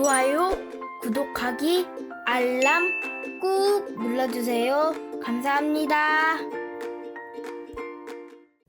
좋아요, 구독하기, 알람 꾹 눌러주세요. 감사합니다.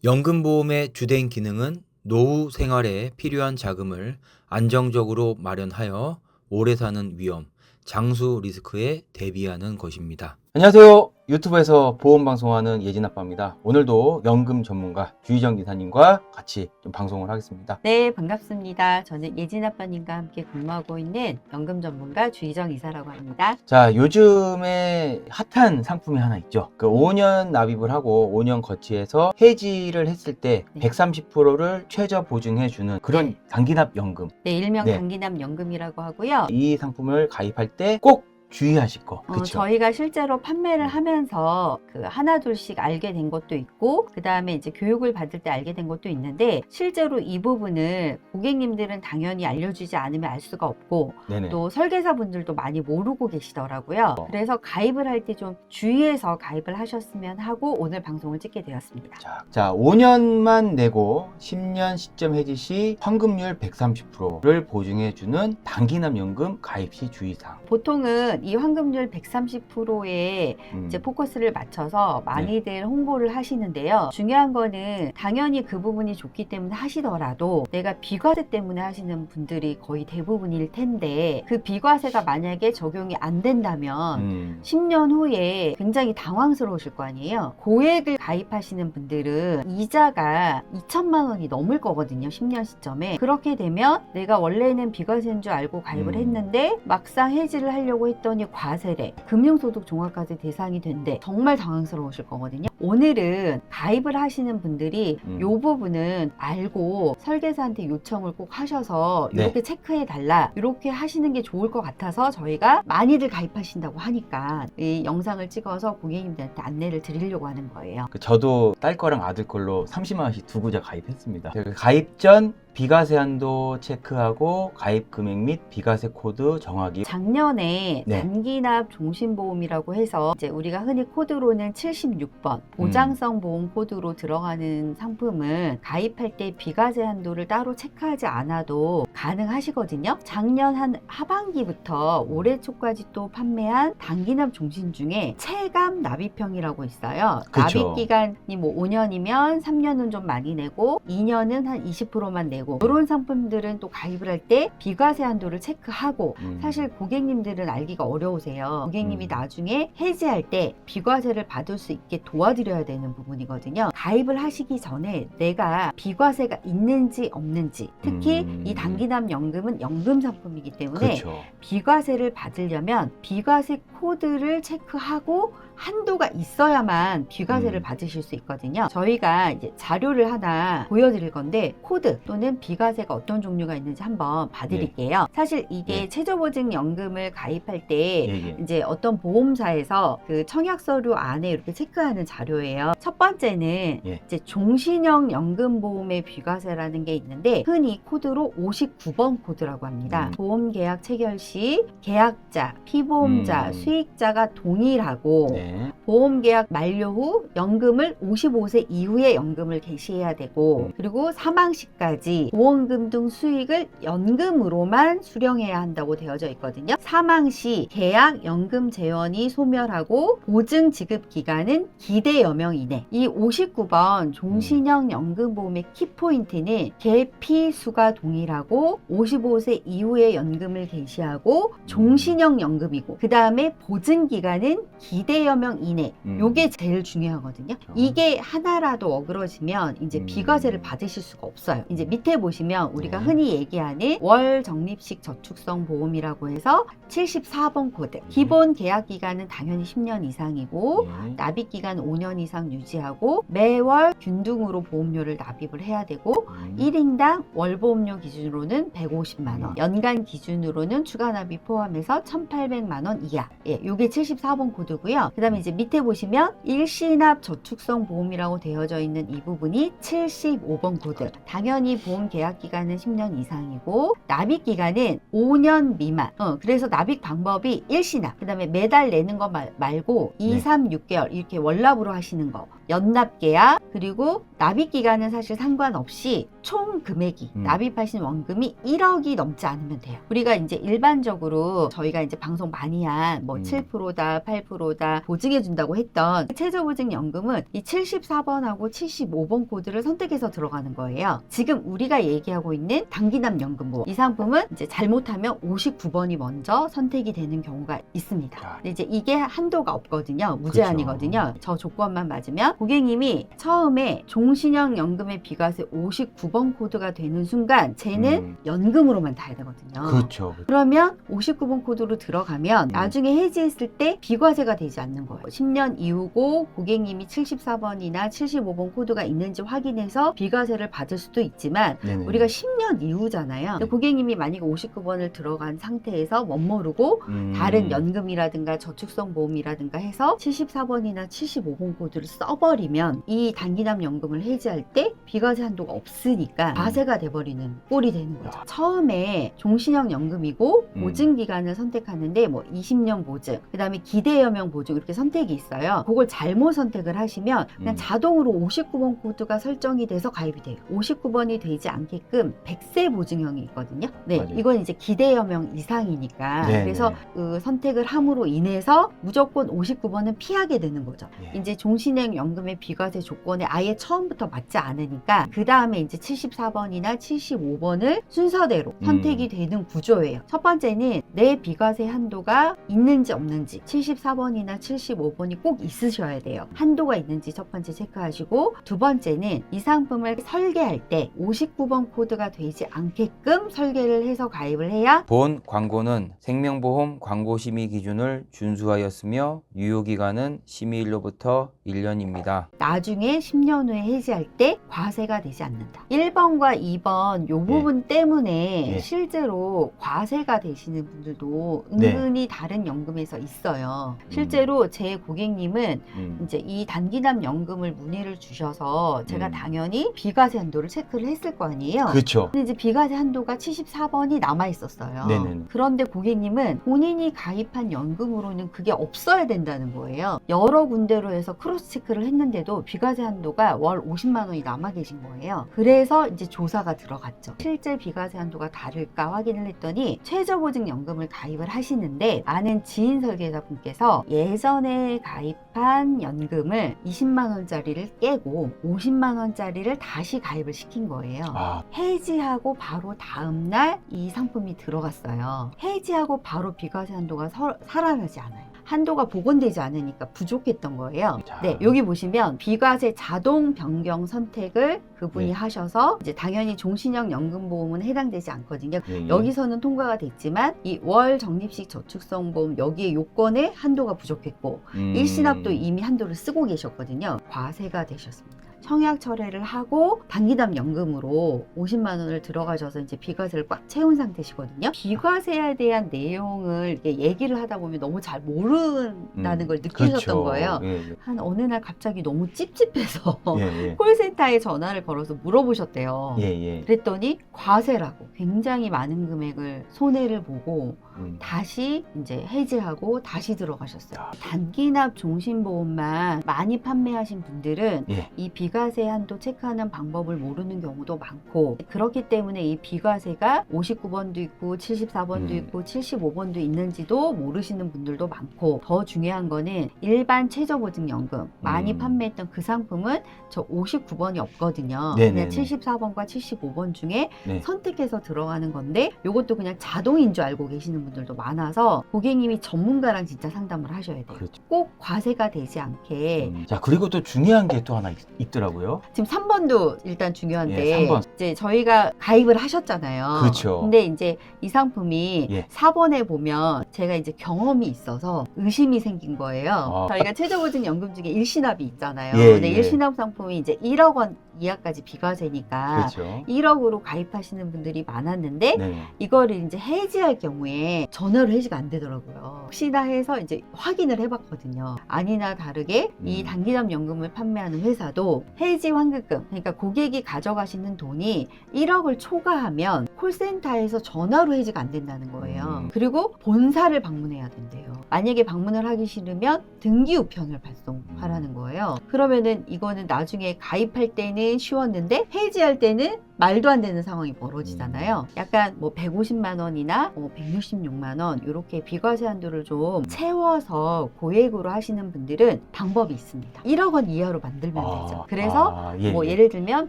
연금보험의 주된 기능은 노후 생활에 필요한 자금을 안정적으로 마련하여 오래 사는 위험, 장수 리스크에 대비하는 것입니다. 안녕하세요. 유튜브에서 보험 방송하는 예진 아빠입니다. 오늘도 연금 전문가 주희정 기사님과 같이 좀 방송을 하겠습니다. 네, 반갑습니다. 저는 예진 아빠님과 함께 근무하고 있는 연금 전문가 주희정 이사라고 합니다. 자, 요즘에 핫한 상품이 하나 있죠. 그 5년 납입을 하고 5년 거치해서 해지를 했을 때 네. 130%를 최저 보증해주는 그런 단기납 연금. 네, 일명 네. 단기납 연금이라고 하고요. 이 상품을 가입할 때 꼭 주의하실 거. 그렇죠? 저희가 실제로 판매를 하면서 그 하나 둘씩 알게 된 것도 있고, 그 다음에 이제 교육을 받을 때 알게 된 것도 있는데, 실제로 이 부분을 고객님들은 당연히 알려주지 않으면 알 수가 없고, 네네. 또 설계사분들도 많이 모르고 계시더라고요. 그래서 가입을 할 때 좀 주의해서 가입을 하셨으면 하고 오늘 방송을 찍게 되었습니다. 자, 5년만 내고 10년 시점 해지 시 환급률 130%를 보증해주는 단기납 연금 가입 시 주의사항. 보통은 이 환급률 130%에 이제 포커스를 맞춰서 많이들 홍보를 하시는데요. 중요한 거는 당연히 그 부분이 좋기 때문에 하시더라도 내가 비과세 때문에 하시는 분들이 거의 대부분일 텐데, 그 비과세가 만약에 적용이 안 된다면 10년 후에 굉장히 당황스러우실 거 아니에요. 고액을 가입하시는 분들은 이자가 2천만 원이 넘을 거거든요. 10년 시점에. 그렇게 되면 내가 원래는 비과세인 줄 알고 가입을 했는데 막상 해지를 하려고 했더니 과세래, 금융소득 종합과세 대상이 된대. 정말 당황스러우실 거거든요. 오늘은 가입을 하시는 분들이 이 부분은 알고 설계사한테 요청을 꼭 하셔서 네. 이렇게 체크해 달라, 이렇게 하시는 게 좋을 것 같아서 저희가 많이들 가입하신다고 하니까 이 영상을 찍어서 고객님들한테 안내를 드리려고 하는 거예요. 저도 딸 거랑 아들 걸로 30만 원씩 두고 가입했습니다. 가입 전 비과세 한도 체크하고 가입 금액 및 비과세 코드 정하기. 작년에 네. 단기납 종신보험이라고 해서 이제 우리가 흔히 코드로는 76번 보장성 보험 코드로 들어가는 상품은 가입할 때 비과세 한도를 따로 체크하지 않아도 가능하시거든요. 작년 한 하반기부터 올해 초까지 또 판매한 단기납 종신 중에 체감 납입형이라고 있어요. 그쵸. 납입 기간이 뭐 5년이면 3년은 좀 많이 내고 2년은 한 20%만 내고, 이런 상품들은 또 가입을 할 때 비과세 한도를 체크하고, 사실 고객님들은 알기가 어려우세요. 고객님이 나중에 해지할 때 비과세를 받을 수 있게 도와드려야 되는 부분이거든요. 가입을 하시기 전에 내가 비과세가 있는지 없는지, 특히 이 단기납 연금은 연금 상품이기 때문에 그렇죠. 비과세를 받으려면 비과세 코드를 체크하고 한도가 있어야만 비과세를 받으실 수 있거든요. 저희가 이제 자료를 하나 보여드릴 건데, 코드 또는 비과세가 어떤 종류가 있는지 한번 봐드릴게요. 사실 이게 최저보증연금을 가입할 때 이제 어떤 보험사에서 그 청약 서류 안에 이렇게 체크하는 자료예요. 첫 번째는 이제 종신형 연금보험의 비과세라는 게 있는데, 흔히 코드로 59번 코드라고 합니다. 보험계약 체결 시 계약자, 피보험자, 수익자가 동일하고 보험계약 만료 후 연금을 55세 이후에 연금을 개시해야 되고, 그리고 사망 시까지 보험금 등 수익을 연금으로만 수령해야 한다고 되어져 있거든요. 사망 시 계약 연금 재원이 소멸하고 보증 지급 기간은 기대여명 이내. 이 59번 종신형 연금보험의 키포인트는 계피 수가 동일하고 55세 이후에 연금을 개시하고 종신형 연금이고, 그 다음에 보증 기간은 기대여명 이내. 요게 제일 중요하거든요. 이게 하나라도 어그러지면 이제 비과세를 받으실 수가 없어요. 이제 밑에 보시면 우리가 흔히 얘기하는 월 적립식 저축성 보험이라고 해서 74번 코드. 기본 계약 기간은 당연히 10년 이상이고 납입 기간 5년 이상 유지하고 매월 균등으로 보험료를 납입을 해야 되고 1인당 월 보험료 기준으로는 150만 원, 연간 기준으로는 추가 납입 포함해서 1,800만 원 이하. 요게 74번 코드고요. 그다음에 이제 밑에 보시면 일시납 저축성 보험이라고 되어져 있는 이 부분이 75번 코드. 당연히 보험 계약 기간은 10년 이상이고 납입 기간은 5년 미만. 그래서 납입 방법이 일시납. 그다음에 매달 내는 거 말고 2, 네. 3, 6개월 이렇게 월납으로 하시는 거. 연납 계약. 그리고 납입 기간은 사실 상관없이 총 금액이 납입하신 원금이 1억이 넘지 않으면 돼요. 우리가 이제 일반적으로 저희가 이제 방송 많이 한 뭐 7%다, 8%다 보증해 준다고 했던 최저보증연금은 이 74번하고 75번 코드를 선택해서 들어가는 거예요. 지금 우리가 얘기하고 있는 단기납연금보험 이 상품은 이제 잘못하면 59번이 먼저 선택이 되는 경우가 있습니다. 근데 이제 이게 한도가 없거든요. 무제한이거든요. 그렇죠. 저 조건만 맞으면 고객님이 처음에 종신형 연금의 비과세 59번 코드가 되는 순간 쟤는 연금으로만 타야 되거든요. 그렇죠. 그러면 59번 코드로 들어가면 나중에 해지했을 때 비과세가 되지 않는 거예요. 10년 이후고 고객님이 74번이나 75번 코드가 있는지 확인해서 비과세를 받을 수도 있지만 네네. 우리가 10년 이후잖아요. 근데 고객님이 만약에 59번을 들어간 상태에서 멋모르고 다른 연금이라든가 저축성 보험이라든가 해서 74번이나 75번 코드를 써버리면 이 단기납 연금을 해지할 때 비과세 한도가 없으니까 과세가 돼버리는 꼴이 되는 거죠. 처음에 종신형 연금이고 보증 기간을 선택하는데 뭐 20년 보증, 그 다음에 기대여명 보증 이렇게 선택이 있어요. 그걸 잘못 선택을 하시면 그냥 자동으로 59번 코드가 설정이 돼서 가입이 돼요. 59번이 되지 않게끔 100세 보증형이 있거든요. 네, 맞아요. 이건 이제 기대여명 이상이니까 네, 그래서 네. 그 선택을 함으로 인해서 무조건 59번은 피하게 되는 거죠. 예. 이제 종신형 연금의 비과세 조건에 아예 처음부터 맞지 않으니까 그 다음에 이제 74번이나 75번을 순서대로 선택이 되는 구조예요. 첫 번째는 내 비과세 한도가 있는지 없는지 74번이나 75번이 꼭 있으셔야 돼요. 한도가 있는지 첫 번째 체크하시고 두 번째는 이 상품을 설계할 때 59번 코드가 되지 않게끔 설계를 해서 가입을 해야 본 광고는 생명보험 광고 심의 기준을 준수하였으며 유효기간은 심의일로부터 1년입니다. 나중에 10년 후에 해지할 때 과세가 되지 않는다. 1번과 2번 요 부분 때문에 예. 실제로 과세가 되시는 분들도 네. 은근히 다른 연금에서 있어요. 실제로 제 고객님은 이제 이 단기납 연금을 문의를 주셔서 제가 당연히 비과세 한도를 체크를 했을 거 아니에요. 그렇죠. 근데 이제 비과세 한도가 74번이 남아 있었어요. 네네네. 그런데 고객님은 본인이 가입한 연금으로는 그게 없어야 된다는 거예요. 여러 군데로 해서 크로스 체크를 했는데도 비과세 한도가 월 50만 원이 남아 계신 거예요. 그래서 이제 조사가 들어갔죠. 실제 비과세 한도가 다를까 확인을 했더니 최저보증연금을 가입을 하시는데 아는 지인 설계사분께서 예전에 가입한 연금을 20만 원짜리를 깨고 50만 원짜리를 다시 가입을 시킨 거예요. 아, 해지하고 바로 다음날 이 상품이 들어갔어요. 해지하고 바로 비과세 한도가 살아나지 않아요. 한도가 복원되지 않으니까 부족했던 거예요. 자. 네, 여기 보시면 비과세 자동 변경 선택을 그분이 네. 하셔서 이제 당연히 종신형 연금보험은 해당되지 않거든요. 예. 여기서는 통과가 됐지만 이 월 적립식 저축성 보험 여기에 요건에 한도가 부족했고 일시납도 이미 한도를 쓰고 계셨거든요. 과세가 되셨습니다. 청약 철회를 하고 단기납 연금으로 50만 원을 들어가셔서 이제 비과세를 꽉 채운 상태시거든요. 비과세에 대한 내용을 이렇게 얘기를 하다 보면 너무 잘 모른다는 걸 느끼셨던 그렇죠. 거예요. 예, 예. 한 어느 날 갑자기 너무 찝찝해서 예, 예. 콜센터에 전화를 걸어서 물어보셨대요. 예, 예. 그랬더니 과세라고 굉장히 많은 금액을 손해를 보고 음. 다시 이제 해지하고 다시 들어가셨어요. 아. 단기납 종신보험만 많이 판매하신 분들은 예. 이 비과세 한도 체크하는 방법을 모르는 경우도 많고 그렇기 때문에 이 비과세가 59번도 있고 74번도 있고 75번도 있는지도 모르시는 분들도 많고 더 중요한 거는 일반 최저보증연금 많이 판매했던 그 상품은 저 59번이 없거든요. 네네네. 그냥 74번과 75번 중에 네. 선택해서 들어가는 건데 이것도 그냥 자동인 줄 알고 계시는 분들도 많아서 고객님이 전문가랑 진짜 상담을 하셔야 돼요. 그렇죠. 꼭 과세가 되지 않게 자, 그리고 또 중요한 게 또 하나 있더라고요. 지금 3번도 일단 중요한데 예, 3번. 이제 저희가 가입을 하셨잖아요. 그렇죠. 근데 이제 이 상품이 예. 4번에 보면 제가 이제 경험이 있어서 의심이 생긴 거예요. 아. 저희가 최저보증연금 중에 일시납이 있잖아요. 예, 근데 예. 일시납 상품이 이제 1억 원 이하까지 비과세니까 그렇죠. 1억으로 가입하시는 분들이 많았는데 네. 이거를 이제 해지할 경우에 전화로 해지가 안 되더라고요. 혹시나 해서 이제 확인을 해봤거든요. 아니나 다르게 이 단기납 연금을 판매하는 회사도 해지 환급금, 그러니까 고객이 가져가시는 돈이 1억을 초과하면 콜센터에서 전화로 해지가 안 된다는 거예요. 그리고 본사를 방문해야 된대요. 만약에 방문을 하기 싫으면 등기 우편을 발송하라는 거예요. 그러면은 이거는 나중에 가입할 때는 쉬웠는데 해지할 때는 말도 안 되는 상황이 벌어지잖아요. 약간 뭐 150만 원이나 뭐 166만 원 이렇게 비과세 한도를 좀 채워서 고액으로 하시는 분들은 방법이 있습니다. 1억 원 이하로 만들면 되죠. 그래서 뭐 예를 들면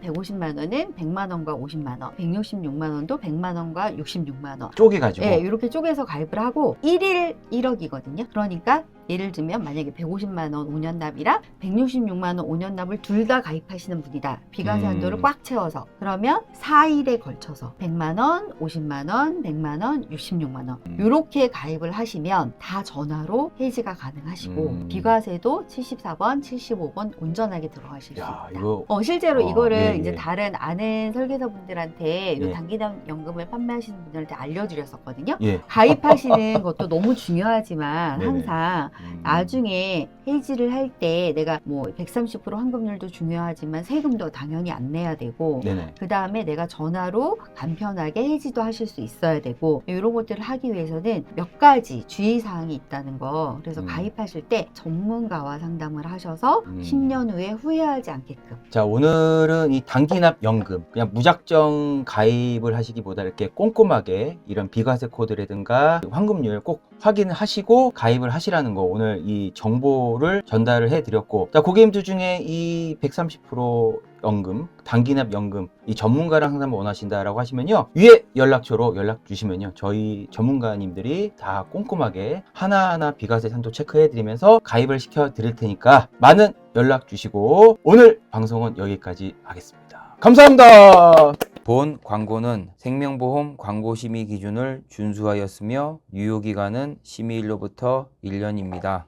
150만 원은 100만 원과 50만 원, 166만 원도 100만 원과 66만 원. 쪼개가지고. 네, 이렇게 쪼개서 가입을 하고 1일 1억이거든요. 그러니까 예를 들면 만약에 150만 원 5년 납이랑 166만 원 5년 납을 둘 다 가입하시는 분이다. 비과세 한도를 꽉 채워서. 그러면 4일에 걸쳐서 100만 원, 50만 원, 100만 원, 66만 원. 이렇게 가입을 하시면 다 전화로 해지가 가능하시고 비과세도 74번, 75번 온전하게 들어가실 수 있다. 이거 실제로 이거를 예, 이제 예. 다른 아는 설계사분들한테 이 예. 단기납 연금을 판매하시는 분들한테 알려드렸었거든요. 예. 가입하시는 것도 너무 중요하지만 네네. 항상 나중에 해지를 할 때 내가 뭐 130% 환급률도 중요하지만 세금도 당연히 안 내야 되고 네네. 그 다음에 내가 전화로 간편하게 해지도 하실 수 있어야 되고 이런 것들을 하기 위해서는 몇 가지 주의사항이 있다는 거. 그래서 가입하실 때 전문가와 상담을 하셔서 10년 후에 후회하지 않게끔. 자, 오늘은 이 단기납 연금 그냥 무작정 가입을 하시기보다 이렇게 꼼꼼하게 이런 비과세 코드라든가 환급률 꼭 확인하시고 가입을 하시라는 거 오늘 이 정보를 전달을 해드렸고, 자, 고객님들 중에 이 130% 연금, 단기납 연금 이 전문가랑 상담을 원하신다라고 하시면요, 위에 연락처로 연락 주시면요, 저희 전문가님들이 다 꼼꼼하게 하나하나 비과세 한도 체크해 드리면서 가입을 시켜 드릴 테니까 많은 연락 주시고, 오늘 방송은 여기까지 하겠습니다. 감사합니다. 본 광고는 생명보험 광고심의 기준을 준수하였으며 유효기간은 심의일로부터 1년입니다.